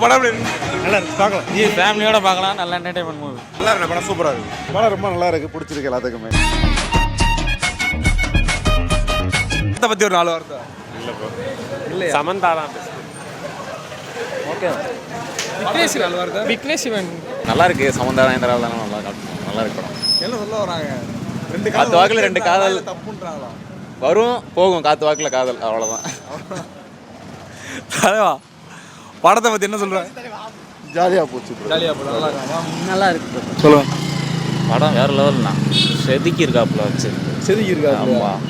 படம் எப்படி இருக்கு? நல்லா இருக்கு, பார்க்கலாம். இது ஃபேமிலியோட பார்க்கலாம், நல்ல என்டர்டைன்மெண்ட் மூவி. நல்லா இருக்கு படம், சூப்பராக இருக்கு. படம் ரொம்ப நல்லா இருக்கு, பிடிச்சிருக்கு எல்லாத்துக்குமே. இதை பற்றி ஒரு 4 வார்த்தை. இல்லை சமந்தா தான் ஓகே. விக்னேஷ் 4 வார்த்தை. விக்னேஷ் இவன் நல்லா இருக்கு. சமந்தா நயன்தாரா தானே நல்லா இருக்கு படம். என்ன சொல்ல வராங்க? காத்து வாக்குல 2 காதல் தப்புன்றாங்களா? வரும் போகும், காத்து வாக்குல காதல், அவ்வளோதான். தலைவா, படத்தை பற்றி என்ன சொல்கிறேன்? ஜாலியாக போச்சு. ஜாலியாக போட நல்லா இருக்கா? நல்லா இருக்கு. சொல்லுங்கள். படம் வேற லெவல்ண்ணா, செதுக்கி இருக்காப்புல வச்சு. செதுக்கி இருக்கா? ஆமாம்.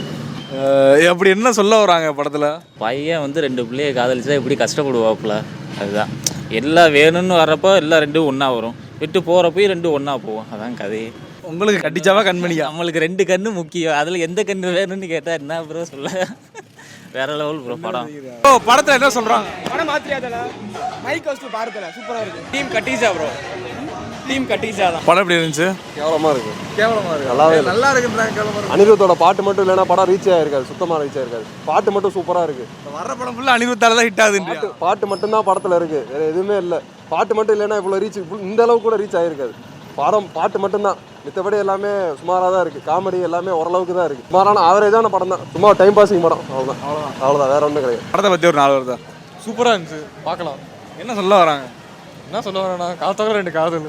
அப்படி என்ன சொல்ல வராங்க படத்தில்? பையன் வந்து 2 பிள்ளையை காதலிச்சா எப்படி கஷ்டப்படுவாப்புல, அதுதான். எல்லாம் வேணும்னு வர்றப்போ எல்லாம் 2 ஒன்றா வரும், விட்டு போகிறப்போ 2 ஒன்றா போகும், அதான் கதையே. உங்களுக்கு கட்டிச்சாவா கண்மணியா? நம்மளுக்கு 2 கண்ணு முக்கியம், அதில் எந்த கண்ணு வேணும்னு கேட்டால் என்ன ப்ரோ சொல்ல, வேற லெவல் ப்ரோ படம். படத்தில் என்ன சொல்கிறாங்க? படம் மாத்தியாதல மைக் ஹவுஸ்ல பாருதல சூப்பரா இருக்கு. டீம் கட்டிச்சா ப்ரோ, டீம் கட்டிச்சா தான். படம் எப்படி இருந்துச்சு? கேவலமாக இருக்கு. கேவலமாக இருக்கு. நல்லாவே இல்லை. நல்லா இருக்குன்றாங்க. கேவலமாக இருக்கு. அனிருத்தோட பாட்டு மட்டும் இல்லைன்னா படம் ரீச் ஆகிருக்காது, சுத்தமாக ரீச் ஆகிருக்காது. பாட்டு மட்டும் சூப்பராக இருக்கு. வர்ற படம் ஃபுல்லாக அனிருத்தால தான் ஹிட் ஆகுது. பாட்டு மட்டும்தான் படத்தில் இருக்கு, வேற எதுவுமே இல்லை. பாட்டு மட்டும் இல்லைன்னா இவ்வளோ ரீச், இந்த அளவுக்கு கூட ரீச் ஆகிருக்காது. படம் பாட்டு மட்டும்தான், மித்தபடி எல்லாமே சுமாராக தான் இருக்குது. காமெடி எல்லாமே ஓரளவுக்கு தான் இருக்குது. சுமாரான ஆவரேஜான படம் தான், சும்மா டைம் பாசிங் படம், அவ்வளோதான் வேற ஒன்றும் கிடையாது. படத்தை பற்றி ஒரு 4 வார்த்தை. சூப்பராக இருந்துச்சு, பார்க்கலாம். என்ன சொல்ல வராங்க? என்ன சொல்ல வரேன்னா, காத்தாக்க 2 காதல்,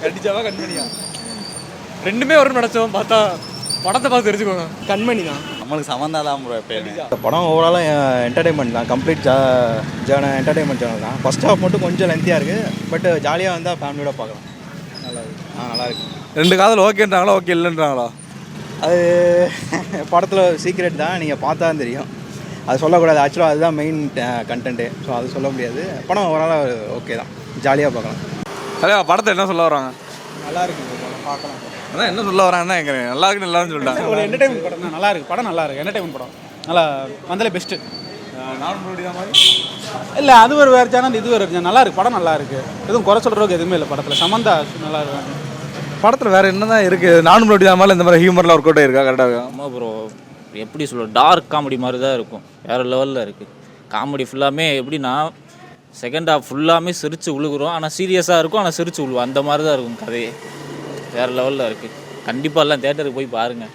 கட்டிச்சாவா கண்மணியா? ரெண்டுமே வரும்னு நினச்சோம், பார்த்தா படத்தை பார்த்து தெரிஞ்சுக்கோங்க. கண்மணி தான். நம்மளுக்கு சம்மந்தா தான் ப்ரோ. எப்பயுமே இந்த படம் ஓவராலாக என்டர்டைன்மெண்ட் தான், கம்ப்ளீட் என்டர்டைன்மெண்ட் சேனல் தான். ஃபஸ்ட் ஹாஃப் மட்டும் கொஞ்சம் லென்த்தியாக இருக்குது, பட் ஜாலியாக வந்தால் ஃபேமிலியோட பார்க்கலாம். நல்லா இருக்கு. நல்லா இருக்கு. 2 காதல் ஓகேன்றாங்களா, ஓகே இல்லைன்றாங்களா? அது படத்தில் சீக்ரெட் தான், நீங்கள் பார்த்தா தான் தெரியும். அது சொல்லக்கூடாது, ஆக்சுவலாக அதுதான் மெயின் கண்டென்ட்டு. ஸோ அது சொல்ல முடியாது. படம் ஓவராலாக ஓகே தான், ஜாலியாக பார்க்கலாம். தலைவா, படத்தை என்ன சொல்ல வராங்க? நல்லா இருக்கு படம், பார்க்கலாம். அதான் என்ன சொல்ல வராங்கன்னு தான் கேட்குறேன். நல்லா இருக்குன்னு எல்லாரும் சொல்லிட்டாங்க. ஒரு என்டர்டைன்மெண்ட் படம் தான், நல்லா இருக்கு. படம் நல்லா இருக்கு, என்டர்டைன்மெண்ட் படம் நல்லா வந்தாலே பெஸ்ட்டு. இல்லை அது ஒரு வேறு சேனல், இது ஒரு நல்லா இருக்கு. படம் நல்லா இருக்கு, எதுவும் குறை சொல்கிறதுக்கு எதுவுமே இல்லை படத்தில். சமந்தா நல்லா இருக்கு. படத்தில் வேறு என்ன தான் இருக்குது? நானும் அப்படி தான், இந்த மாதிரி ஹியூமர்லாம் ஒர்க் அவுட் ஆயிருக்கா? கரெக்டாக. ஆமாம் ப்ரோ, எப்படி சொல்ல, டார்க் காமெடி மாதிரி தான் இருக்கும், வேறு லெவலில் இருக்குது. காமெடி ஃபுல்லாமே எப்படின்னா, செகண்ட் ஹாஃப் ஃபுல்லாமே சிரித்து உழுகுறோம், ஆனால் சீரியஸாக இருக்கும், ஆனால் சிரித்து உழுவோம், அந்த மாதிரி தான் இருக்கும் கதையே. வேறு லெவலில் இருக்குது. கண்டிப்பாக எல்லாம் தேட்டருக்கு போய் பாருங்கள்.